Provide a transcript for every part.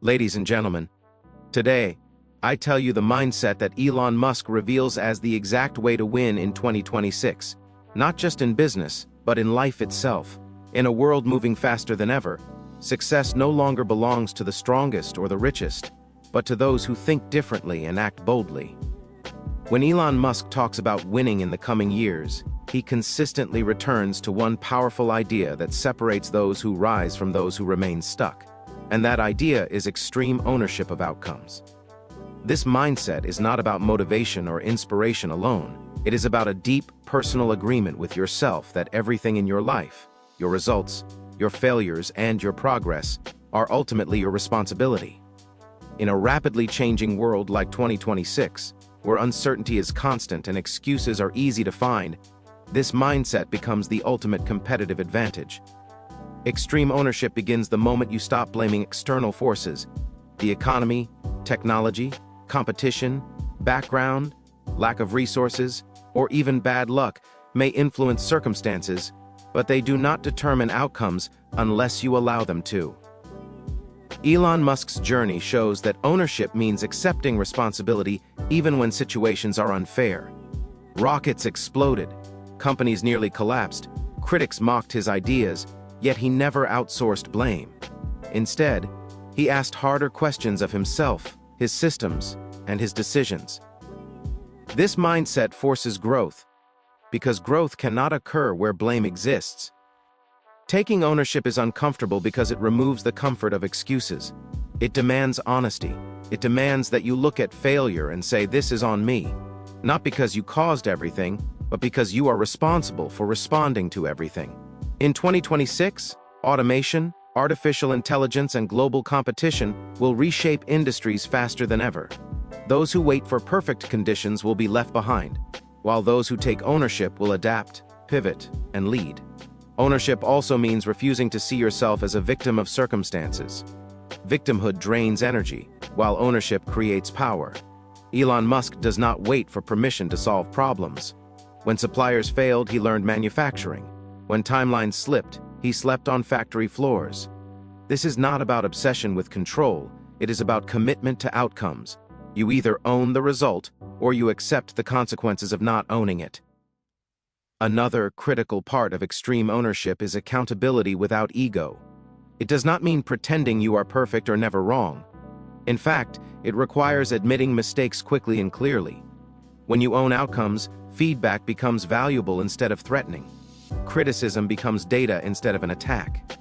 Ladies and gentlemen, today, I tell you the mindset that Elon Musk reveals as the exact way to win in 2026, not just in business, but in life itself. In a world moving faster than ever, success no longer belongs to the strongest or the richest, but to those who think differently and act boldly. When Elon Musk talks about winning in the coming years, he consistently returns to one powerful idea that separates those who rise from those who remain stuck. And that idea is extreme ownership of outcomes. This mindset is not about motivation or inspiration alone. It is about a deep, personal agreement with yourself that everything in your life, your results, your failures, and your progress, are ultimately your responsibility. In a rapidly changing world like 2026, where uncertainty is constant and excuses are easy to find, this mindset becomes the ultimate competitive advantage. Extreme ownership begins the moment you stop blaming external forces. The economy, technology, competition, background, lack of resources, or even bad luck may influence circumstances, but they do not determine outcomes unless you allow them to. Elon Musk's journey shows that ownership means accepting responsibility even when situations are unfair. Rockets exploded, companies nearly collapsed, critics mocked his ideas, yet he never outsourced blame. Instead, he asked harder questions of himself, his systems, and his decisions. This mindset forces growth, because growth cannot occur where blame exists. Taking ownership is uncomfortable because it removes the comfort of excuses. It demands honesty. It demands that you look at failure and say, "This is on me," not because you caused everything, but because you are responsible for responding to everything. In 2026, automation, artificial intelligence, and global competition will reshape industries faster than ever. Those who wait for perfect conditions will be left behind, while those who take ownership will adapt, pivot, and lead. Ownership also means refusing to see yourself as a victim of circumstances. Victimhood drains energy, while ownership creates power. Elon Musk does not wait for permission to solve problems. When suppliers failed, he learned manufacturing. When timelines slipped, he slept on factory floors. This is not about obsession with control, it is about commitment to outcomes. You either own the result, or you accept the consequences of not owning it. Another critical part of extreme ownership is accountability without ego. It does not mean pretending you are perfect or never wrong. In fact, it requires admitting mistakes quickly and clearly. When you own outcomes, feedback becomes valuable instead of threatening. Criticism becomes data instead of an attack.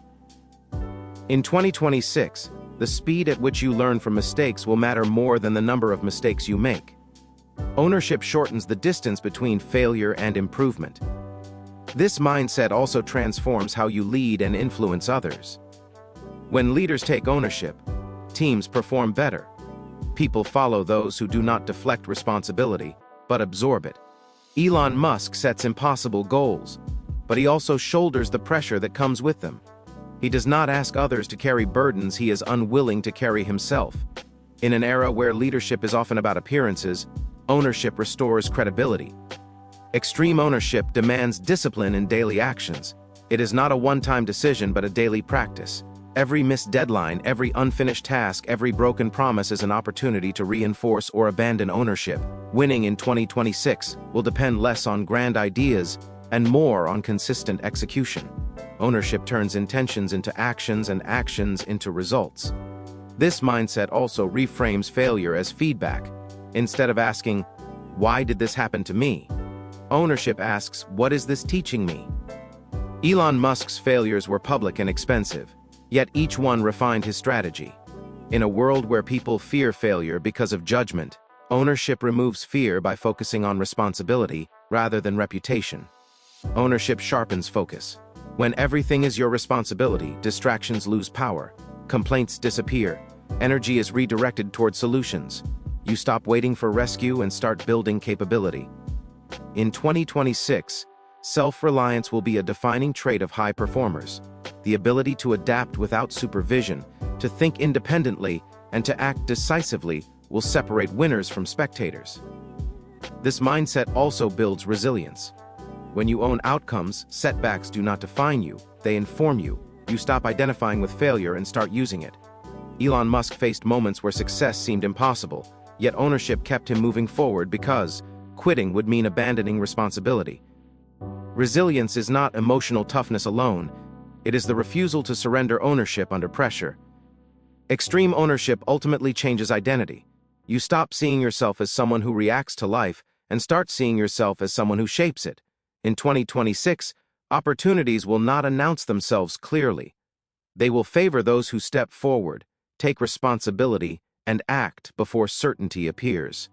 In 2026, the speed at which you learn from mistakes will matter more than the number of mistakes you make. Ownership shortens the distance between failure and improvement. This mindset also transforms how you lead and influence others. When leaders take ownership, teams perform better. People follow those who do not deflect responsibility, but absorb it. Elon Musk sets impossible goals, but he also shoulders the pressure that comes with them. He does not ask others to carry burdens he is unwilling to carry himself. In an era where leadership is often about appearances, ownership restores credibility. Extreme ownership demands discipline in daily actions. It is not a one-time decision but a daily practice. Every missed deadline, every unfinished task, every broken promise is an opportunity to reinforce or abandon ownership. Winning in 2026 will depend less on grand ideas and more on consistent execution. Ownership turns intentions into actions and actions into results. This mindset also reframes failure as feedback. Instead of asking, "Why did this happen to me?" ownership asks, "What is this teaching me?" Elon Musk's failures were public and expensive, yet each one refined his strategy. In a world where people fear failure because of judgment, ownership removes fear by focusing on responsibility rather than reputation. Ownership sharpens focus. When everything is your responsibility, distractions lose power, complaints disappear, energy is redirected toward solutions. You stop waiting for rescue and start building capability. In 2026, self-reliance will be a defining trait of high performers. The ability to adapt without supervision, to think independently, and to act decisively will separate winners from spectators. This mindset also builds resilience. When you own outcomes, setbacks do not define you, they inform you. You stop identifying with failure and start using it. Elon Musk faced moments where success seemed impossible, yet ownership kept him moving forward because quitting would mean abandoning responsibility. Resilience is not emotional toughness alone, it is the refusal to surrender ownership under pressure. Extreme ownership ultimately changes identity. You stop seeing yourself as someone who reacts to life and start seeing yourself as someone who shapes it. In 2026, opportunities will not announce themselves clearly. They will favor those who step forward, take responsibility, and act before certainty appears.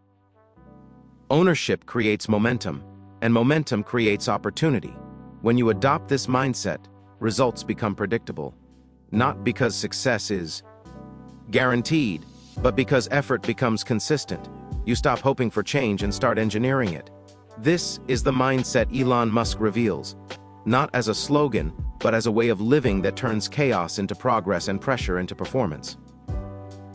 Ownership creates momentum, and momentum creates opportunity. When you adopt this mindset, results become predictable. Not because success is guaranteed, but because effort becomes consistent. You stop hoping for change and start engineering it. This is the mindset Elon Musk reveals, not as a slogan, but as a way of living that turns chaos into progress and pressure into performance.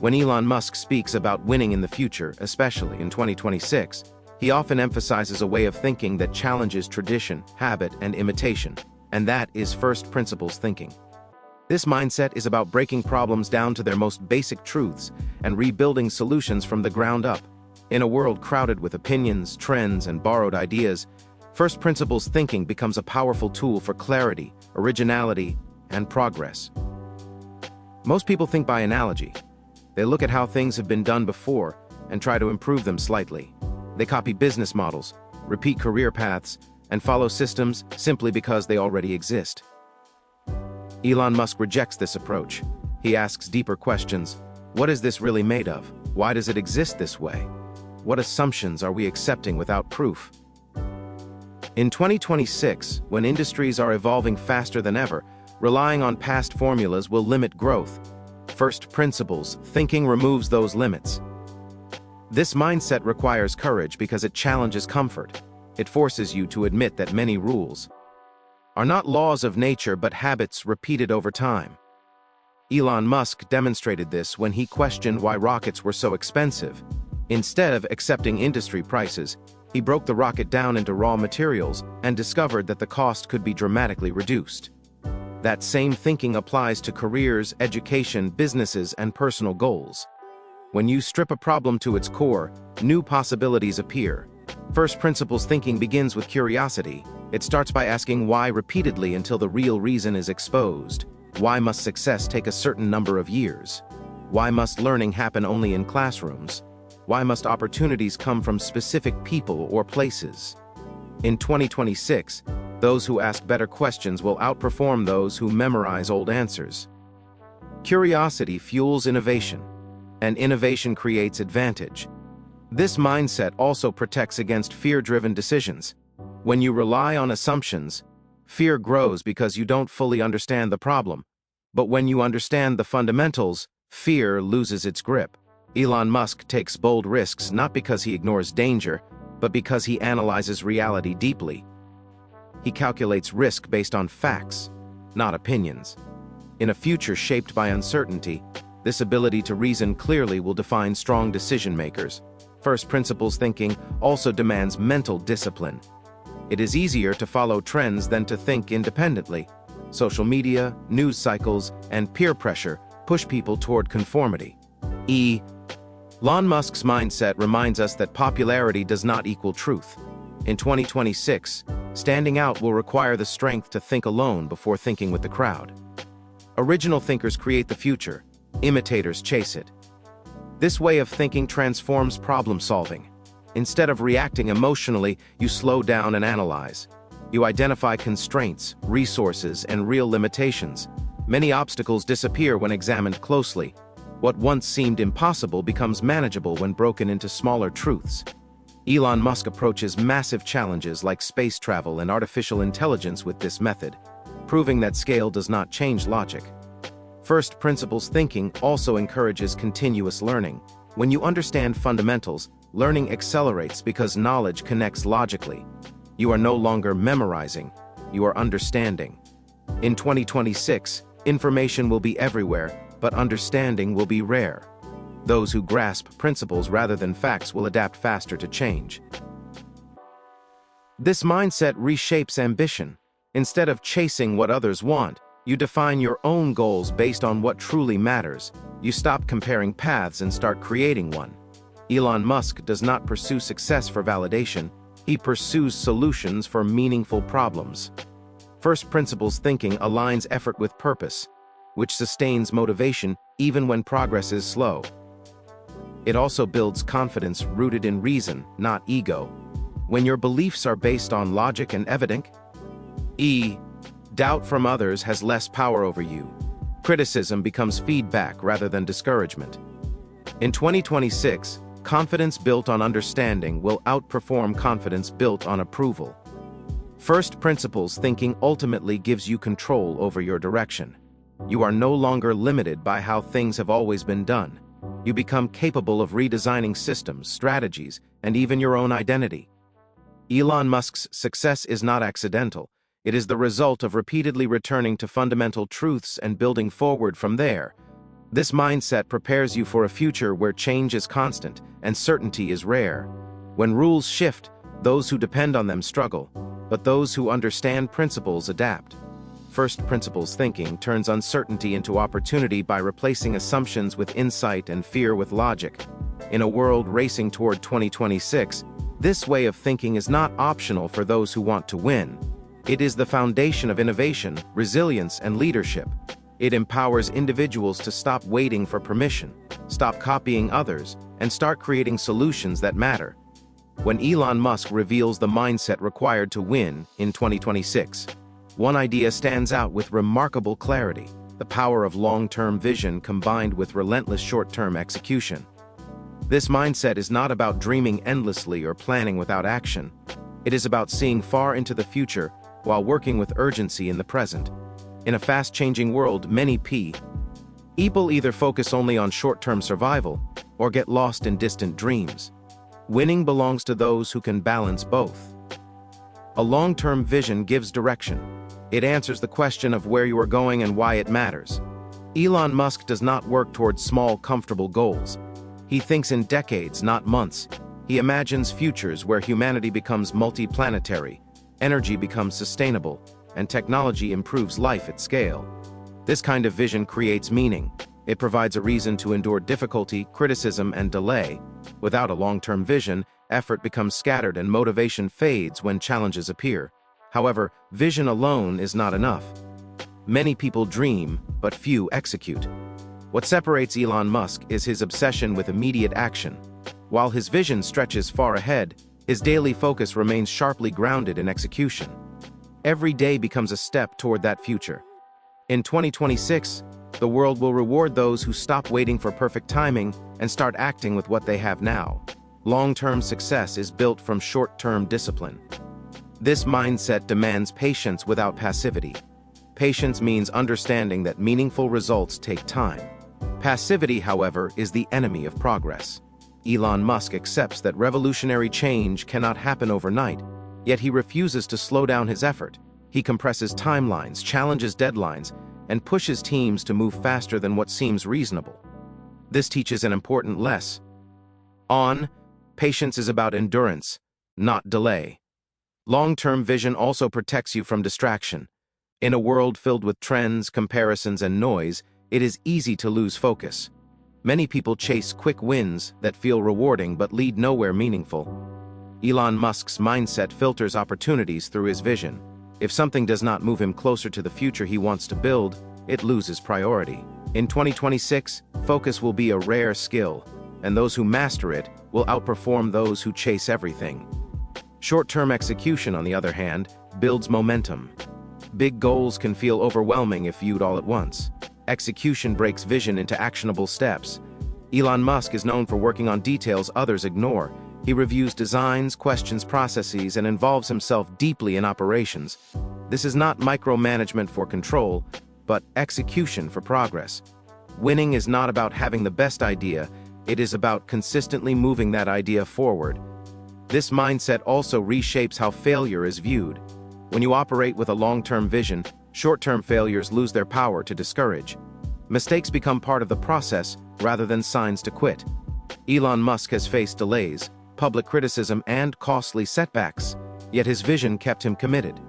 When Elon Musk speaks about winning in the future, especially in 2026, he often emphasizes a way of thinking that challenges tradition, habit, and imitation, and that is first principles thinking. This mindset is about breaking problems down to their most basic truths and rebuilding solutions from the ground up. In a world crowded with opinions, trends, and borrowed ideas, first principles thinking becomes a powerful tool for clarity, originality, and progress. Most people think by analogy. They look at how things have been done before and try to improve them slightly. They copy business models, repeat career paths, and follow systems simply because they already exist. Elon Musk rejects this approach. He asks deeper questions. What is this really made of? Why does it exist this way? What assumptions are we accepting without proof? In 2026, when industries are evolving faster than ever, relying on past formulas will limit growth. First principles thinking removes those limits. This mindset requires courage because it challenges comfort. It forces you to admit that many rules are not laws of nature but habits repeated over time. Elon Musk demonstrated this when he questioned why rockets were so expensive. Instead of accepting industry prices, he broke the rocket down into raw materials and discovered that the cost could be dramatically reduced. That same thinking applies to careers, education, businesses, and personal goals. When you strip a problem to its core, new possibilities appear. First principles thinking begins with curiosity. It starts by asking why repeatedly until the real reason is exposed. Why must success take a certain number of years? Why must learning happen only in classrooms? Why must opportunities come from specific people or places? In 2026, those who ask better questions will outperform those who memorize old answers. Curiosity fuels innovation, and innovation creates advantage. This mindset also protects against fear-driven decisions. When you rely on assumptions, fear grows because you don't fully understand the problem. But when you understand the fundamentals, fear loses its grip. Elon Musk takes bold risks not because he ignores danger, but because he analyzes reality deeply. He calculates risk based on facts, not opinions. In a future shaped by uncertainty, this ability to reason clearly will define strong decision-makers. First principles thinking also demands mental discipline. It is easier to follow trends than to think independently. Social media, news cycles, and peer pressure push people toward conformity. Elon Musk's mindset reminds us that popularity does not equal truth. In 2026, standing out will require the strength to think alone before thinking with the crowd. Original thinkers create the future, imitators chase it. This way of thinking transforms problem solving. Instead of reacting emotionally, you slow down and analyze. You identify constraints, resources, and real limitations. Many obstacles disappear when examined closely. What once seemed impossible becomes manageable when broken into smaller truths. Elon Musk approaches massive challenges like space travel and artificial intelligence with this method, proving that scale does not change logic. First principles thinking also encourages continuous learning. When you understand fundamentals, learning accelerates because knowledge connects logically. You are no longer memorizing, you are understanding. In 2026, information will be everywhere, but understanding will be rare. Those who grasp principles rather than facts will adapt faster to change. This mindset reshapes ambition. Instead of chasing what others want, You define your own goals based on what truly matters. You stop comparing paths and start creating one. Elon Musk does not pursue success for validation. He pursues solutions for meaningful problems. First principles thinking aligns effort with purpose, which sustains motivation even when progress is slow. It also builds confidence rooted in reason, not ego. When your beliefs are based on logic and evidence, doubt from others has less power over you. Criticism becomes feedback rather than discouragement. In 2026, confidence built on understanding will outperform confidence built on approval. First principles thinking ultimately gives you control over your direction. You are no longer limited by how things have always been done. You become capable of redesigning systems, strategies, and even your own identity. Elon Musk's success is not accidental. It is the result of repeatedly returning to fundamental truths and building forward from there. This mindset prepares you for a future where change is constant and certainty is rare. When rules shift, those who depend on them struggle, but those who understand principles adapt. First principles thinking turns uncertainty into opportunity by replacing assumptions with insight and fear with logic. In a world racing toward 2026, this way of thinking is not optional for those who want to win. It is the foundation of innovation, resilience, and leadership. It empowers individuals to stop waiting for permission, stop copying others, and start creating solutions that matter. When Elon Musk reveals the mindset required to win in 2026, one idea stands out with remarkable clarity: the power of long-term vision combined with relentless short-term execution. This mindset is not about dreaming endlessly or planning without action. It is about seeing far into the future while working with urgency in the present. In a fast-changing world, many people either focus only on short-term survival or get lost in distant dreams. Winning belongs to those who can balance both. A long-term vision gives direction. It answers the question of where you are going and why it matters. Elon Musk does not work towards small, comfortable goals. He thinks in decades, not months. He imagines futures where humanity becomes multi-planetary, energy becomes sustainable, and technology improves life at scale. This kind of vision creates meaning. It provides a reason to endure difficulty, criticism, and delay. Without a long-term vision, effort becomes scattered and motivation fades when challenges appear. However, vision alone is not enough. Many people dream, but few execute. What separates Elon Musk is his obsession with immediate action. While his vision stretches far ahead, his daily focus remains sharply grounded in execution. Every day becomes a step toward that future. In 2026, the world will reward those who stop waiting for perfect timing and start acting with what they have now. Long-term success is built from short-term discipline. This mindset demands patience without passivity. Patience means understanding that meaningful results take time. Passivity, however, is the enemy of progress. Elon Musk accepts that revolutionary change cannot happen overnight, yet he refuses to slow down his effort. He compresses timelines, challenges deadlines, and pushes teams to move faster than what seems reasonable. This teaches an important lesson. Patience is about endurance, not delay. Long-term vision also protects you from distraction. In a world filled with trends, comparisons, and noise, it is easy to lose focus. Many people chase quick wins that feel rewarding but lead nowhere meaningful. Elon Musk's mindset filters opportunities through his vision. If something does not move him closer to the future he wants to build, it loses priority. In 2026, focus will be a rare skill, and those who master it will outperform those who chase everything. Short-term execution, on the other hand, builds momentum. Big goals can feel overwhelming if viewed all at once. Execution breaks vision into actionable steps. Elon Musk is known for working on details others ignore. He reviews designs, questions processes, and involves himself deeply in operations. This is not micromanagement for control, but execution for progress. Winning is not about having the best idea, it is about consistently moving that idea forward. This mindset also reshapes how failure is viewed. When you operate with a long-term vision, short-term failures lose their power to discourage. Mistakes become part of the process rather than signs to quit. Elon Musk has faced delays, public criticism, and costly setbacks, yet his vision kept him committed.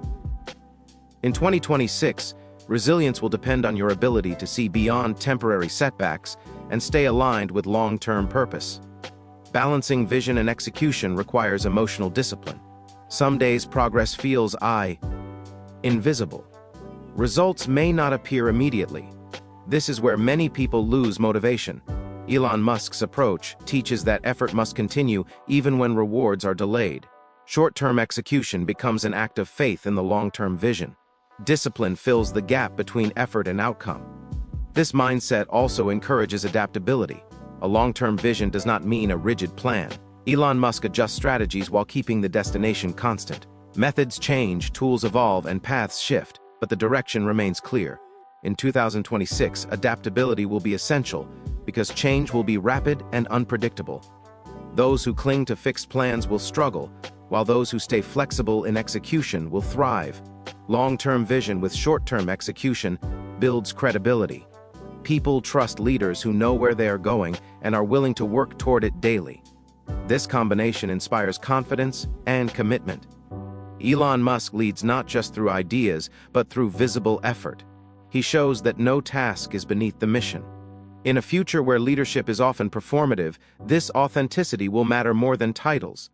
In 2026, Resilience will depend on your ability to see beyond temporary setbacks and stay aligned with long-term purpose. Balancing vision and execution requires emotional discipline. Some days progress feels invisible. Results may not appear immediately. This is where many people lose motivation. Elon Musk's approach teaches that effort must continue even when rewards are delayed. Short-term execution becomes an act of faith in the long-term vision. Discipline fills the gap between effort and outcome. This mindset also encourages adaptability. A long-term vision does not mean a rigid plan. Elon Musk adjusts strategies while keeping the destination constant. Methods change, tools evolve, and paths shift, but the direction remains clear. In 2026, adaptability will be essential because change will be rapid and unpredictable. Those who cling to fixed plans will struggle, while those who stay flexible in execution will thrive. Long-term vision with short-term execution builds credibility. People trust leaders who know where they are going and are willing to work toward it daily. This combination inspires confidence and commitment. Elon Musk leads not just through ideas, but through visible effort. He shows that no task is beneath the mission. In a future where leadership is often performative, this authenticity will matter more than titles.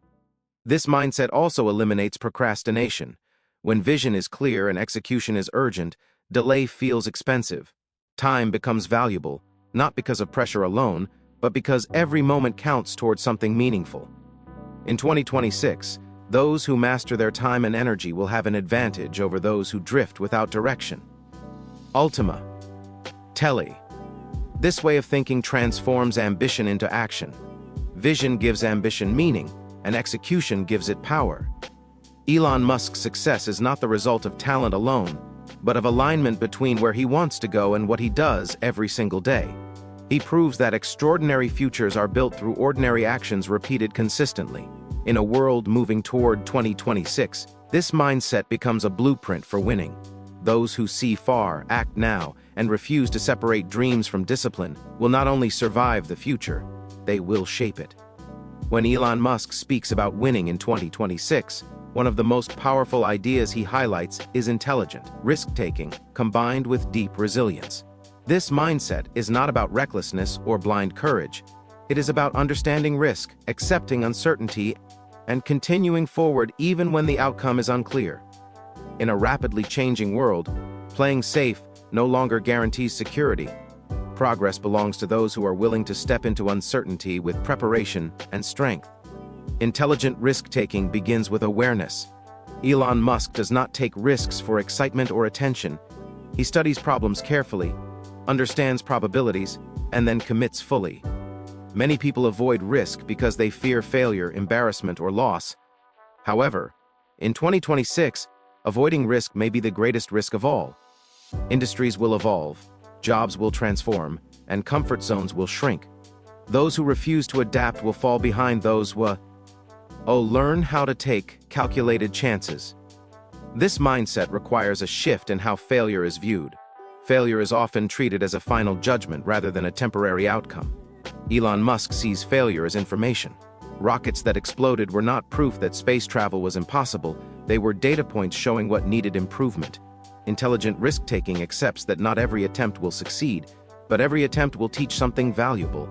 This mindset also eliminates procrastination. When vision is clear and execution is urgent, delay feels expensive. Time becomes valuable, not because of pressure alone, but because every moment counts towards something meaningful. In 2026, those who master their time and energy will have an advantage over those who drift without direction. Ultima. Telly. This way of thinking transforms ambition into action. Vision gives ambition meaning, and execution gives it power. Elon Musk's success is not the result of talent alone, but of alignment between where he wants to go and what he does every single day. He proves that extraordinary futures are built through ordinary actions repeated consistently. In a world moving toward 2026, this mindset becomes a blueprint for winning. Those who see far, act now, and refuse to separate dreams from discipline will not only survive the future, they will shape it. When Elon Musk speaks about winning in 2026, one of the most powerful ideas he highlights is intelligent risk-taking combined with deep resilience. This mindset is not about recklessness or blind courage. It is about understanding risk, accepting uncertainty, and continuing forward even when the outcome is unclear. In a rapidly changing world, playing safe no longer guarantees security. Progress belongs to those who are willing to step into uncertainty with preparation and strength. Intelligent risk-taking begins with awareness. Elon Musk does not take risks for excitement or attention. He studies problems carefully, understands probabilities, and then commits fully. Many people avoid risk because they fear failure, embarrassment, or loss. However, in 2026, avoiding risk may be the greatest risk of all. Industries will evolve, jobs will transform, and comfort zones will shrink. Those who refuse to adapt will fall behind those who learn how to take calculated chances. This mindset requires a shift in how failure is viewed. Failure is often treated as a final judgment rather than a temporary outcome. Elon Musk sees failure as information. Rockets that exploded were not proof that space travel was impossible, they were data points showing what needed improvement. Intelligent risk-taking accepts that not every attempt will succeed, but every attempt will teach something valuable.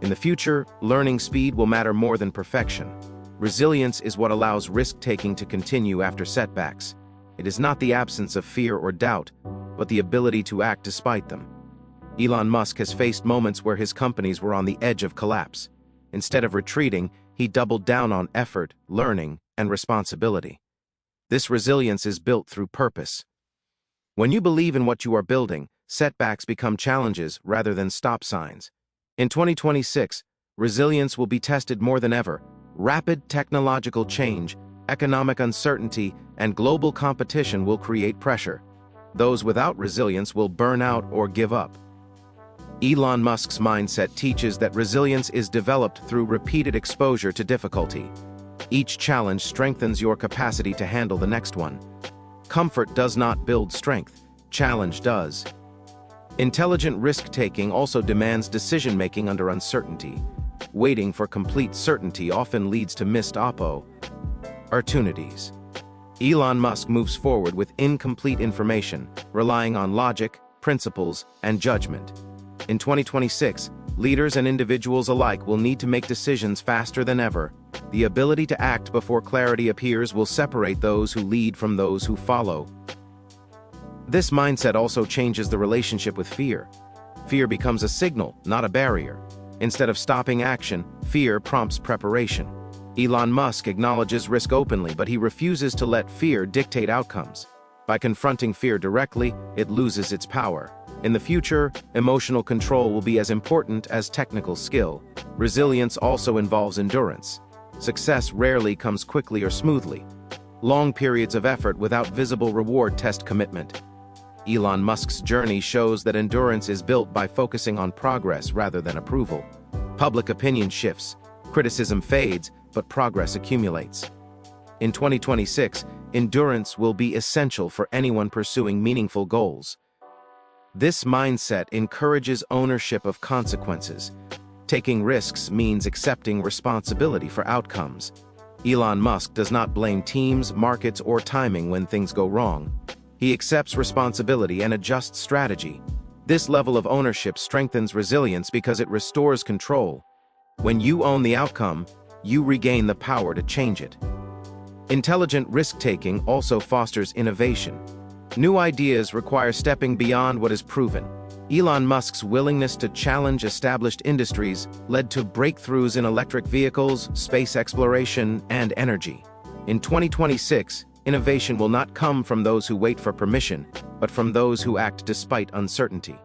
In the future, learning speed will matter more than perfection. Resilience is what allows risk-taking to continue after setbacks. It is not the absence of fear or doubt, but the ability to act despite them. Elon Musk has faced moments where his companies were on the edge of collapse. Instead of retreating, he doubled down on effort, learning, and responsibility. This resilience is built through purpose. When you believe in what you are building, setbacks become challenges rather than stop signs. In 2026, resilience will be tested more than ever. Rapid technological change, economic uncertainty, and global competition will create pressure. Those without resilience will burn out or give up. Elon Musk's mindset teaches that resilience is developed through repeated exposure to difficulty. Each challenge strengthens your capacity to handle the next one. Comfort does not build strength, challenge does. Intelligent risk-taking also demands decision-making under uncertainty. Waiting for complete certainty often leads to missed opportunities. Elon Musk moves forward with incomplete information, relying on logic, principles, and judgment. In 2026, leaders and individuals alike will need to make decisions faster than ever. The ability to act before clarity appears will separate those who lead from those who follow. This mindset also changes the relationship with fear. Fear becomes a signal, not a barrier. Instead of stopping action, fear prompts preparation. Elon Musk acknowledges risk openly, but he refuses to let fear dictate outcomes. By confronting fear directly, it loses its power. In the future, emotional control will be as important as technical skill. Resilience also involves endurance. Success rarely comes quickly or smoothly. Long periods of effort without visible reward test commitment. Elon Musk's journey shows that endurance is built by focusing on progress rather than approval. Public opinion shifts, criticism fades, but progress accumulates. In 2026, endurance will be essential for anyone pursuing meaningful goals. This mindset encourages ownership of consequences. Taking risks means accepting responsibility for outcomes. Elon Musk does not blame teams, markets, or timing when things go wrong. He accepts responsibility and adjusts strategy. This level of ownership strengthens resilience because it restores control. When you own the outcome, you regain the power to change it. Intelligent risk-taking also fosters innovation. New ideas require stepping beyond what is proven. Elon Musk's willingness to challenge established industries led to breakthroughs in electric vehicles, space exploration, and energy. In 2026, innovation will not come from those who wait for permission, but from those who act despite uncertainty.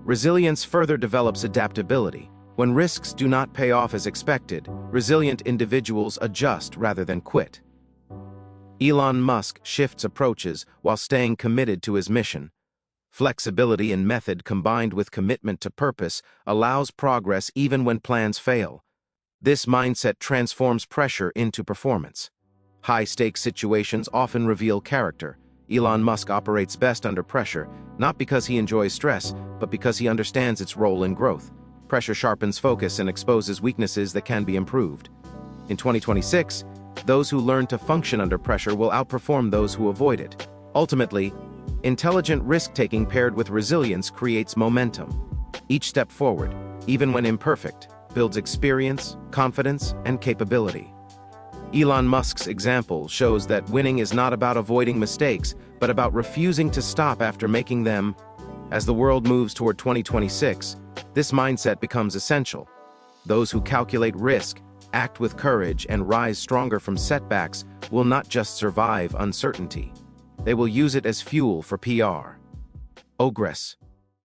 Resilience further develops adaptability. When risks do not pay off as expected, resilient individuals adjust rather than quit. Elon Musk shifts approaches while staying committed to his mission. Flexibility in method combined with commitment to purpose allows progress even when plans fail. This mindset transforms pressure into performance. High-stakes situations often reveal character. Elon Musk operates best under pressure, not because he enjoys stress, but because he understands its role in growth. Pressure sharpens focus and exposes weaknesses that can be improved. In 2026, those who learn to function under pressure will outperform those who avoid it. Ultimately, intelligent risk-taking paired with resilience creates momentum. Each step forward, even when imperfect, builds experience, confidence, and capability. Elon Musk's example shows that winning is not about avoiding mistakes, but about refusing to stop after making them. As the world moves toward 2026, this mindset becomes essential. Those who calculate risk, act with courage, and rise stronger from setbacks will not just survive uncertainty. They will use it as fuel for PR. Ogress.